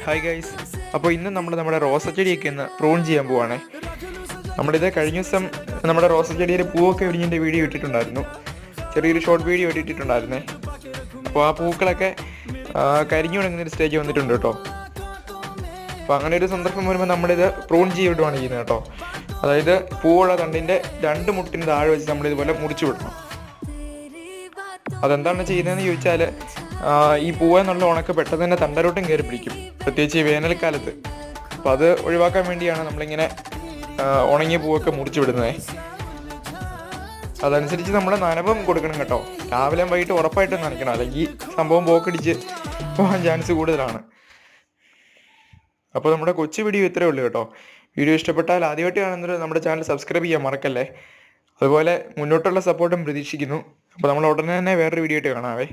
Hi guys. അപ്പോൾ ഇന്ന് നമ്മുടെ റോസ ചെടിയൊക്കെ ഒന്ന് പ്രൂൺ ചെയ്യാൻ പോവാണേ. നമ്മളിത് കഴിഞ്ഞ ദിവസം നമ്മുടെ റോസ ചെടിയുടെ പൂവൊക്കെ വിരിഞ്ഞതിൻ്റെ വീഡിയോ ഇട്ടിട്ടുണ്ടായിരുന്നു. ചെറിയൊരു ഷോർട്ട് വീഡിയോ ഇട്ടിട്ടുണ്ടായിരുന്നേ. അപ്പോൾ ആ പൂക്കളൊക്കെ കരിഞ്ഞു തുടങ്ങുന്നൊരു സ്റ്റേജ് വന്നിട്ടുണ്ട് കേട്ടോ. അപ്പോൾ അങ്ങനെ ഒരു സന്ദർഭം വരുമ്പോൾ നമ്മളിത് പ്രൂൺ ചെയ്തിടുവാണ് ചെയ്യുന്നത് കേട്ടോ. അതായത് പൂവുള്ള തണ്ടിൻ്റെ 2 മുട്ടിന് താഴെ വെച്ച് നമ്മളിതുപോലെ മുറിച്ചു വിടണം. അതെന്താണ് ചെയ്യുന്നതെന്ന് ചോദിച്ചാൽ, ഈ പൂവെന്നുള്ള ഉണക്ക് പെട്ടെന്ന് തന്നെ തണ്ടരോട്ടും കയറി പിടിക്കും, പ്രത്യേകിച്ച് ഈ വേനൽക്കാലത്ത്. അപ്പോൾ അത് ഒഴിവാക്കാൻ വേണ്ടിയാണ് നമ്മളിങ്ങനെ ഉണങ്ങിയ പൂവൊക്കെ മുറിച്ച് വിടുന്നത്. അതനുസരിച്ച് നമ്മൾ നനവും കൊടുക്കണം കേട്ടോ. രാവിലെ വൈകിട്ട് ഉറപ്പായിട്ടും നനയ്ക്കണം, അല്ലെങ്കിൽ സംഭവം പോക്കടിച്ച് പോകാൻ ചാൻസ് കൂടുതലാണ്. അപ്പോൾ നമ്മുടെ കൊച്ചു വീഡിയോ ഇത്രയേ ഉള്ളൂ കേട്ടോ. വീഡിയോ ഇഷ്ടപ്പെട്ടാൽ ആദ്യമായിട്ട് കാണുന്നത് നമ്മുടെ ചാനൽ സബ്സ്ക്രൈബ് ചെയ്യാൻ മറക്കല്ലേ. അതുപോലെ മുന്നോട്ടുള്ള സപ്പോർട്ടും പ്രതീക്ഷിക്കുന്നു. അപ്പോൾ നമ്മൾ ഉടനെ തന്നെ വേറൊരു വീഡിയോ ആയിട്ട് കാണാവേ.